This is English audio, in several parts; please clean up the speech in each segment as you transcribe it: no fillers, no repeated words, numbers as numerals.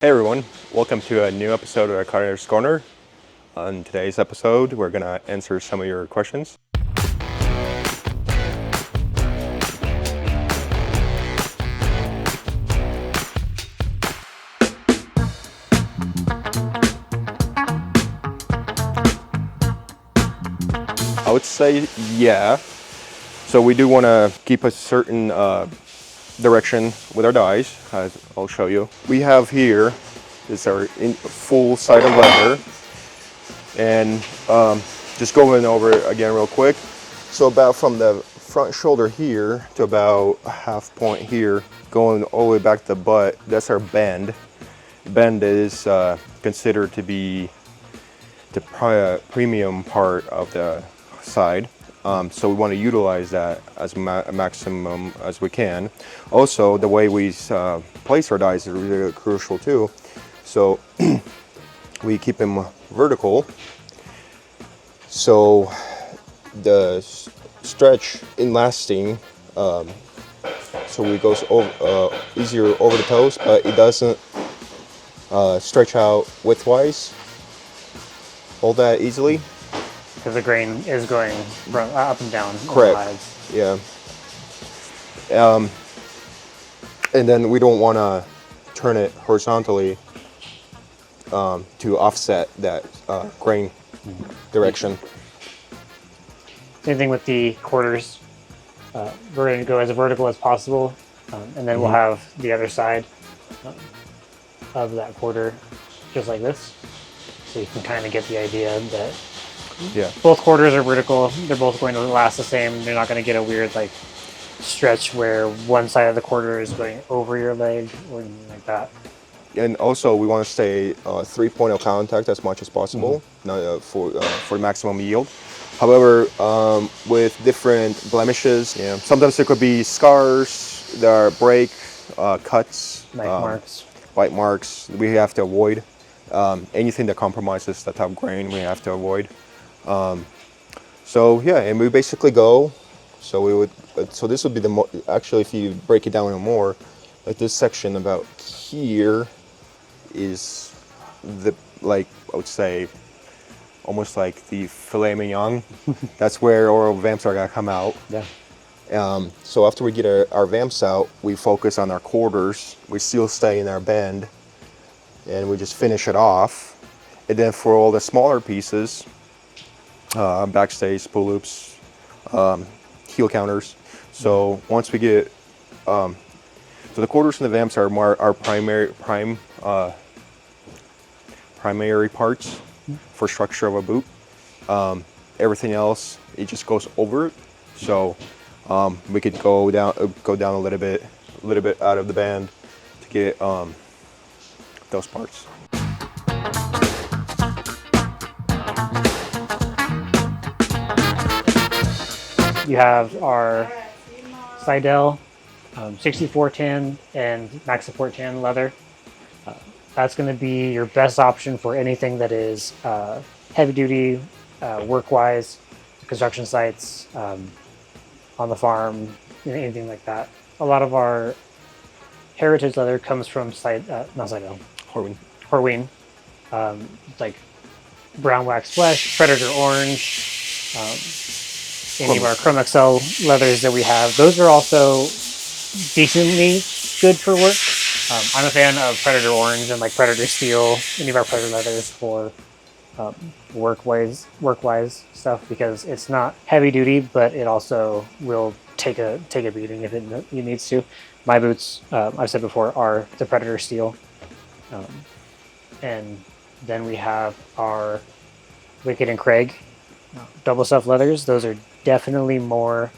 Hey everyone, welcome to a new episode of our Carter's Corner. On today's episode, we're going to answer some of your questions. I would say yeah. So we do want to keep a certain direction with our dies, as I'll show you. We have here is our full Seidel leather, and just going over it again real quick. So about from the front shoulder here to about half point here, going all the way back to the butt, that's our bend. Bend is considered to be the premium part of the side. So we want to utilize that as maximum as we can. Also, the way we place our dies is really crucial too. So we keep them vertical, so the stretch in lasting, so it goes over, easier over the toes, but it doesn't stretch out widthwise all that easily. Because the grain is going up and down. Correct. Yeah. And then we don't want to turn it horizontally to offset that grain direction. Same thing with the quarters. We're going to go as vertical as possible, and then we'll have the other side of that quarter just like this. So you can kind of get the idea that both quarters are vertical. They're both going to last the same. They're not going to get a weird like stretch where one side of the quarter is going over your leg or anything like that. And also, we want to stay 3.0 contact as much as possible for maximum yield. However, with different blemishes, sometimes there could be scars, there are break, cuts, bite marks. We have to avoid anything that compromises the top grain. We have to avoid. So yeah, and we basically go. So we would. So this would be the actually, if you break it down more, like this section about here is the, like, I would say almost like the filet mignon. That's where our vamps are gonna come out. Yeah. So after we get our vamps out, we focus on our quarters. We still stay in our bend, and we just finish it off. And then for all the smaller pieces, backstays, pull loops, heel counters. So once we get, so the quarters and the vamps are our primary parts for structure of a boot. Everything else, it just goes over it. So we could go down a little bit out of the band to get those parts. You have our Seidel 64 tan and max support tan leather. That's going to be your best option for anything that is heavy duty, work-wise, construction sites, on the farm, anything like that. A lot of our heritage leather comes from not Seidel, Horween. Like brown wax flesh, predator orange, any of our Chrome XL leathers that we have. Those are also decently good for work. I'm a fan of Predator Orange and like Predator Steel, any of our Predator leathers for work-wise stuff, because it's not heavy duty, but it also will take a beating if it needs to. My boots, I've said before, are the Predator Steel. And then we have our Wickett Craig double stuff leathers. Those are definitely more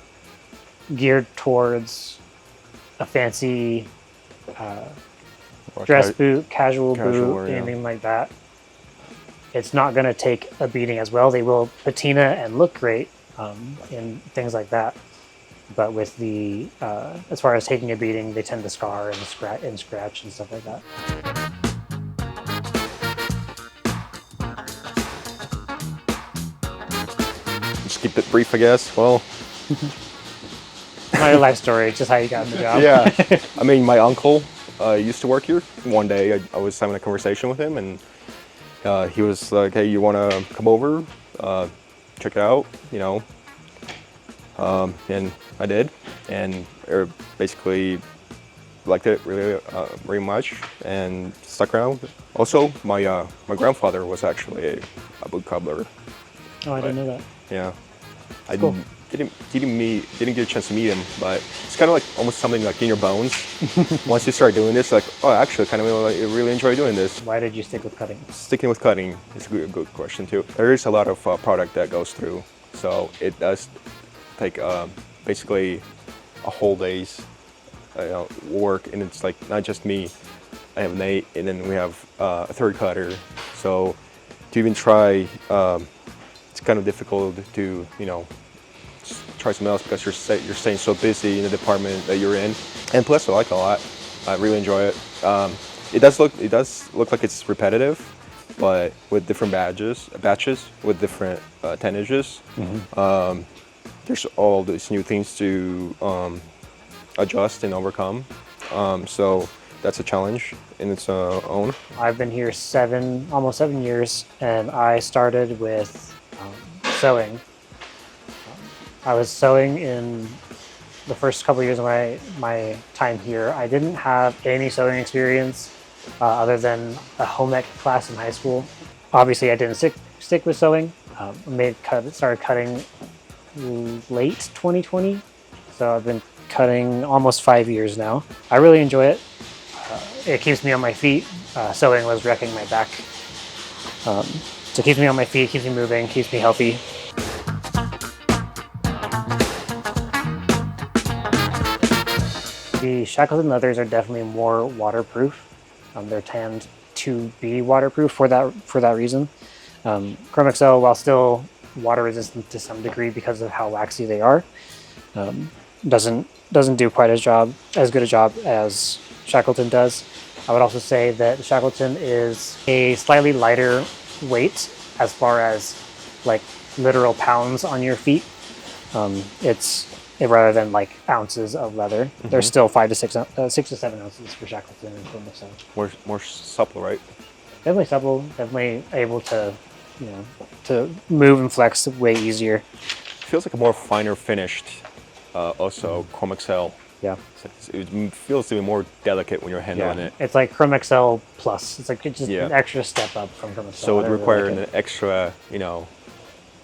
geared towards a fancy dress boot, casual boot, anything like that. It's not going to take a beating as well. They will patina and look great in things like that. But with the, as far as taking a beating, they tend to scar and scratch and stuff like that. Just keep it brief, I guess. Well, not your life story, just how you got the job. Yeah, I mean, my uncle used to work here. One day I was having a conversation with him, and he was like, "Hey, you want to come over, check it out?" And I did, and basically liked it really very much, and stuck around. Also, my grandfather was actually a boot cobbler. Oh, I didn't know that. Yeah, I cool. didn't get a chance to meet him, but it's kind of like almost something like in your bones. Once you start doing this, like, oh, actually, kind of really enjoy doing this. Why did you stick with cutting? Sticking with cutting is a good question too. There is a lot of product that goes through, so it does take basically a whole day's work, and it's like not just me. I have Nate, and then we have a third cutter. So to even try, it's kind of difficult to try something else because you're staying so busy in the department that you're in. And plus, I like it a lot. I really enjoy it. It does look like it's repetitive, but with different batches with different tannages. There's all these new things to adjust and overcome. So that's a challenge in its own. I've been here almost 7 years, and I started with sewing. I was sewing in the first couple of years of my time here. I didn't have any sewing experience other than a home ec class in high school. Obviously, I didn't stick with sewing. Started cutting late 2020, so I've been cutting almost 5 years now. I really enjoy it. It keeps me on my feet. Sewing was wrecking my back. So it keeps me on my feet, keeps me moving, keeps me healthy. The Shackleton leathers are definitely more waterproof. They're tanned to be waterproof for that reason. Chrome XL, while still water resistant to some degree because of how waxy they are, doesn't do quite as good a job as Shackleton does. I would also say that the Shackleton is a slightly lighter weight as far as like literal pounds on your feet. Rather than like ounces of leather. There's still 6 to 7 ounces for Shackleton and Chrome XL. More supple, right? Definitely supple. Definitely able to to move and flex way easier. Feels like a more finer finished. Also, Chrome XL. Yeah. It feels to be more delicate when you're handling it. It's like Chrome XL plus. It's like just an extra step up from Chrome XL. So it would require an extra,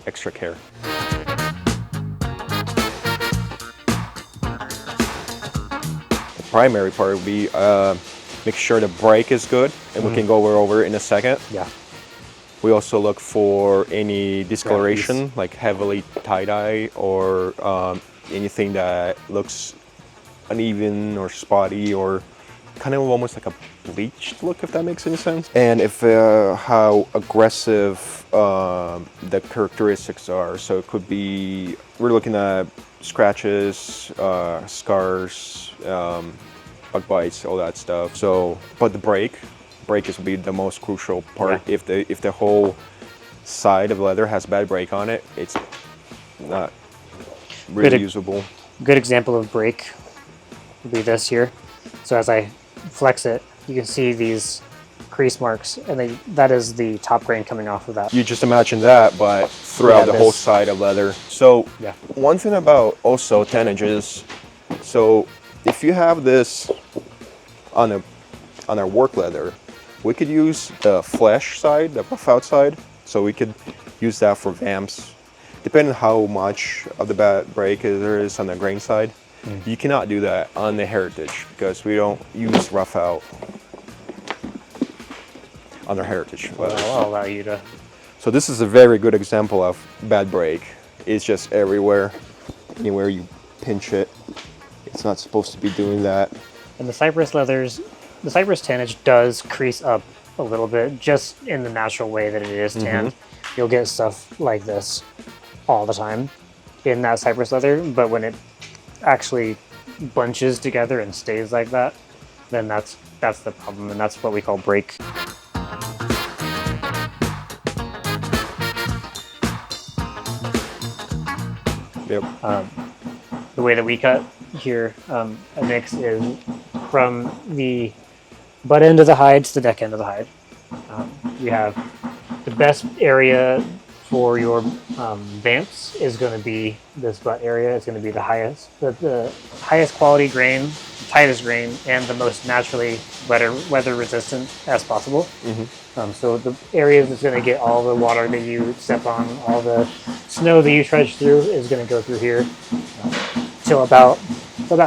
extra care. The primary part would be make sure the break is good, and we can go over in a second. Yeah. We also look for any discoloration, like heavily tie-dye or anything that looks uneven or spotty or kind of almost like a bleached look, if that makes any sense. And if how aggressive the characteristics are. So it could be, we're looking at scratches, scars, bug bites, all that stuff. So, but the break is be the most crucial part. Yeah. If the whole side of leather has bad break on it, it's not really usable. Good example of break would be this here. So as I flex it, you can see these crease marks, and that is the top grain coming off of that. You just imagine that, but throughout the whole side of leather. So one thing about also tannages, so if you have this on our work leather, we could use the flesh side, the rough out side, so we could use that for vamps. Depending on how much of the bad break there is on the grain side, you cannot do that on the Heritage because we don't use rough out on our Heritage. I'll allow you to. So this is a very good example of bad break. It's just everywhere, anywhere you pinch it. It's not supposed to be doing that. And the Cypress leathers, the Cypress tannage does crease up a little bit, just in the natural way that it is tanned. You'll get stuff like this all the time in that Cypress leather, but when it actually bunches together and stays like that, then that's the problem, and that's what we call break. Yep. The way that we cut here, a mix is from the butt end of the hide to the neck end of the hide. You have the best area for your vamps is going to be this butt area. It's going to be the highest quality grain, tightest grain, and the most naturally weather resistant as possible. So the area that's going to get all the water that you step on, all the snow that you trudge through, is going to go through here. Till about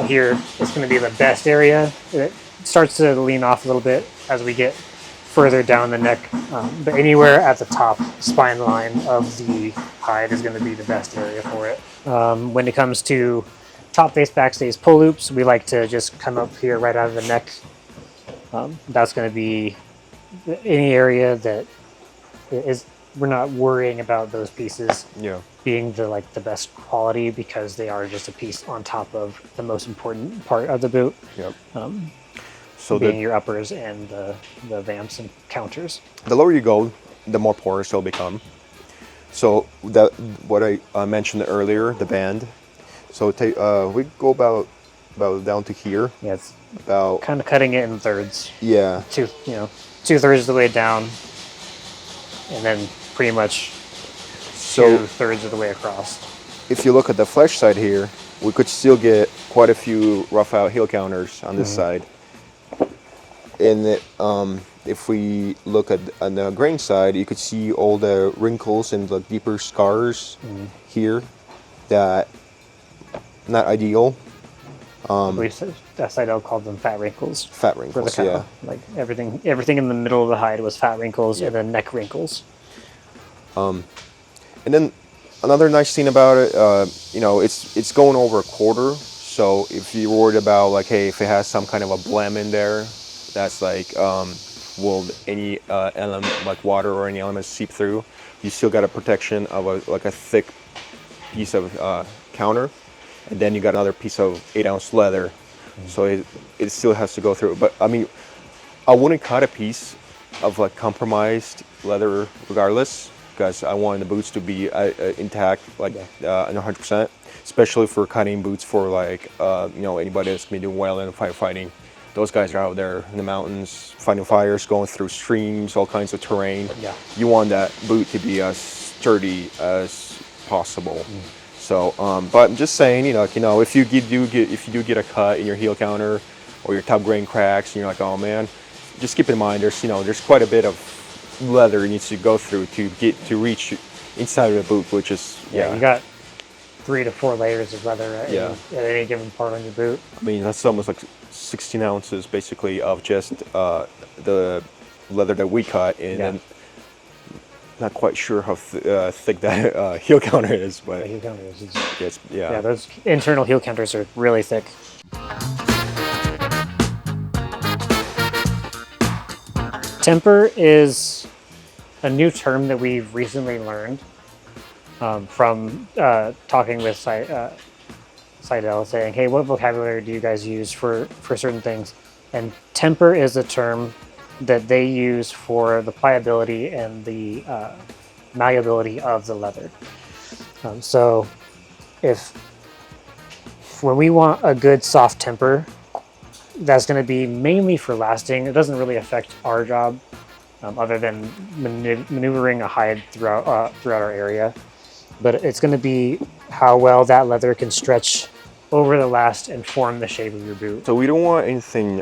here, it's going to be the best area. It starts to lean off a little bit as we get further down the neck, but anywhere at the top spine line of the hide is going to be the best area for it. When it comes to top face backstays pull loops, we like to just come up here right out of the neck. That's going to be any area that is, we're not worrying about those pieces being the best quality, because they are just a piece on top of the most important part of the boot. So being your uppers and the vamps and counters. The lower you go, the more porous they'll become. So that what I mentioned earlier, the band. So we go about down to here. Yeah, it's about kind of cutting it in thirds. Yeah. 2/3 of the way down, and then pretty much 2/3 of the way across. If you look at the flesh side here, we could still get quite a few rough out heel counters on this side. And if we look at on the grain side, you could see all the wrinkles and the deeper scars here that not ideal. I believe Seidel called them fat wrinkles. Fat wrinkles, for the cow. Like everything in the middle of the hide was fat wrinkles, and then neck wrinkles. And then another nice thing about it, it's going over a quarter. So if you're worried about like, hey, if it has some kind of a blem in there, that's like, will any element like water or any elements seep through? You still got a protection of a thick piece of counter, and then you got another piece of 8-ounce leather, so it still has to go through. But I mean, I wouldn't cut a piece of like compromised leather regardless, because I wanted the boots to be intact, like 100%, especially for cutting boots for like anybody that's been doing wildland and firefighting. Those guys are out there in the mountains fighting fires, going through streams, all kinds of terrain. You want that boot to be as sturdy as possible. So, but I'm just saying, if you do get a cut in your heel counter or your top grain cracks, and you're like, oh man, just keep in mind there's quite a bit of leather needs to go through to reach inside of the boot, which is you got 3 to 4 layers of leather at any given part on your boot. I mean, that's almost like 16 ounces basically of just the leather that we cut in. And not quite sure how thick that heel counter is, but the heel counter is, those internal heel counters are really thick. Temper is a new term that we've recently learned from talking with Seidel, saying, hey, what vocabulary do you guys use for certain things? And temper is a term that they use for the pliability and the malleability of the leather. So when we want a good soft temper, that's going to be mainly for lasting. It doesn't really affect our job other than maneuvering a hide throughout our area. But it's going to be how well that leather can stretch over the last and form the shape of your boot. So we don't want anything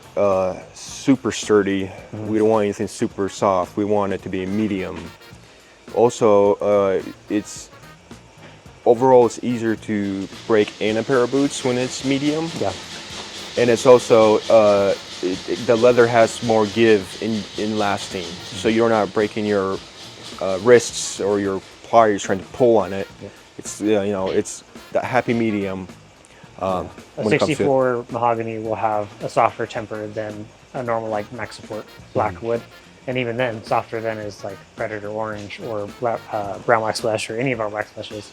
super sturdy. We don't want anything super soft. We want it to be medium. Also, overall it's easier to break in a pair of boots when it's medium. And it's also the leather has more give in lasting, so you're not breaking your wrists or your pliers trying to pull on it. It's it's that happy medium. A 64 mahogany will have a softer temper than a normal like Max Support black wood, and even then softer than is like Predator Orange or Brown Wax Flesh or any of our wax fleshes.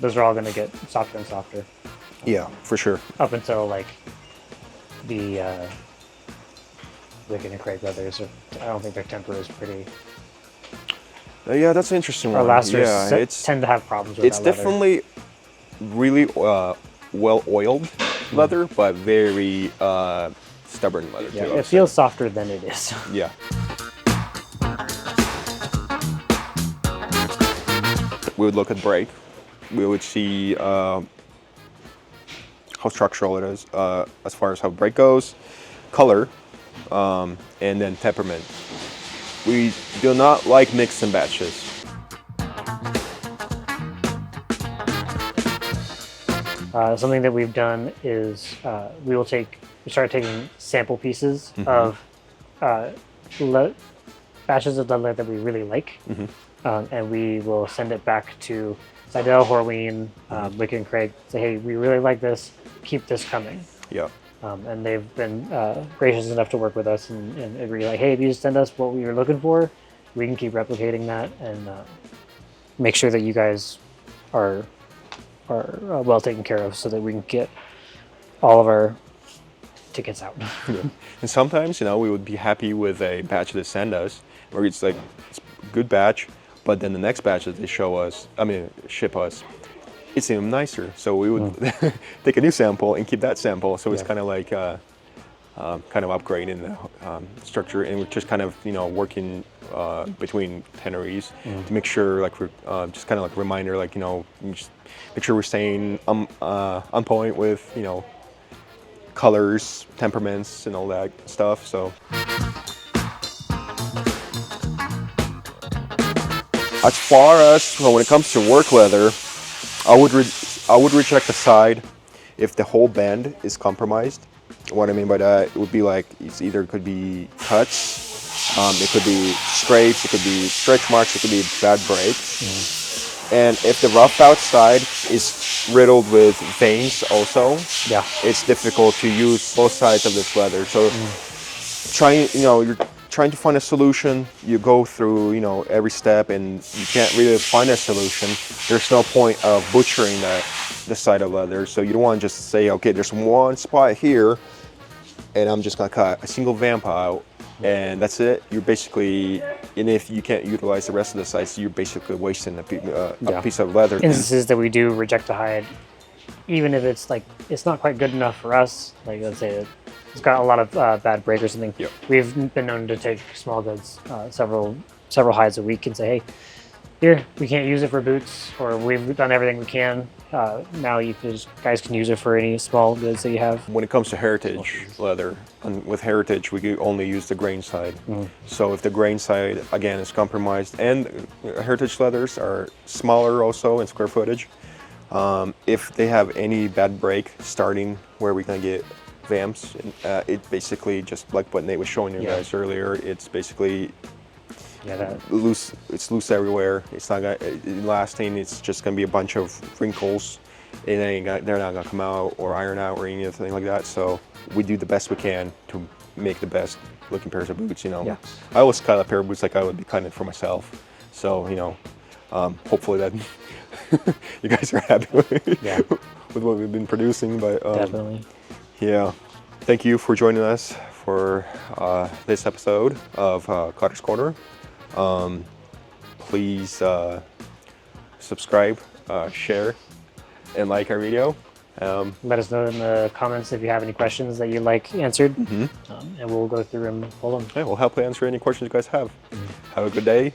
Those are all going to get softer and softer. Yeah, for sure. Up until like the Wickett Craig leathers, I don't think their temper is pretty. Yeah, that's an interesting one. Our lasters tend to have problems with that leather. It's definitely really well oiled leather, but very stubborn leather. Yeah, too, it feels softer than it is. Yeah. We would look at break. We would see how structural it is, as far as how break goes, color, and then temperament. We do not like mix and batches. Something that we've done is we start taking sample pieces of batches of leather that we really like, and we will send it back to Seidel, Horween, Wickett Craig. Say, hey, we really like this. Keep this coming. Yeah. And they've been gracious enough to work with us and agree, like, hey, if you just send us what we were looking for, we can keep replicating that and make sure that you guys are well taken care of, so that we can get all of our tickets out. Yeah. And sometimes, we would be happy with a batch they send us, where it's like it's a good batch, but then the next batch that they ship us, it's even nicer. So we would take a new sample and keep that sample. So it's kind of like kind of upgrading the structure, and we're just kind of working between tanneries to make sure, like, we're just kind of like a reminder, like, just make sure we're staying on point with colors, temperaments, and all that stuff. So as far as when it comes to work leather, I would reject the side if the whole band is compromised. What I mean by that, it would be like it could be cuts, it could be scrapes, it could be stretch marks, it could be bad breaks. And if the rough outside is riddled with veins also, it's difficult to use both sides of this leather. So you're trying to find a solution, you go through, every step, and you can't really find a solution. There's no point of butchering the side of leather. So you don't want to just say, okay, there's one spot here, and I'm just gonna cut a single vamp out, and that's it. You're basically, and if you can't utilize the rest of the sides, you're basically wasting a piece of leather. Instances that we do reject a hide, even if it's not quite good enough for us, like let's say it's got a lot of bad break or something. Yep. We've been known to take small goods, several hides a week, and say, hey, here, we can't use it for boots, or we've done everything we can. Now you guys can use it for any small goods that you have. When it comes to heritage leather, and with heritage, we only use the grain side. So if the grain side, again, is compromised, and heritage leathers are smaller also in square footage, if they have any bad break starting where we can get vamps, it basically, just like what Nate was showing you guys earlier, it's basically loose. It's loose everywhere. It's not gonna lasting. It's just gonna be a bunch of wrinkles. They're not gonna come out or iron out or anything like that. So we do the best we can to make the best looking pairs of boots. I always cut a pair of boots like I would be cutting it for myself. So hopefully that you guys are happy with what we've been producing. But Definitely. Yeah. Thank you for joining us for this episode of Cutter's Corner. Please subscribe, share, and like our video. Let us know in the comments if you have any questions that you'd like answered, and we'll go through and pull them. Yeah, we'll happily answer any questions you guys have. Have a good day.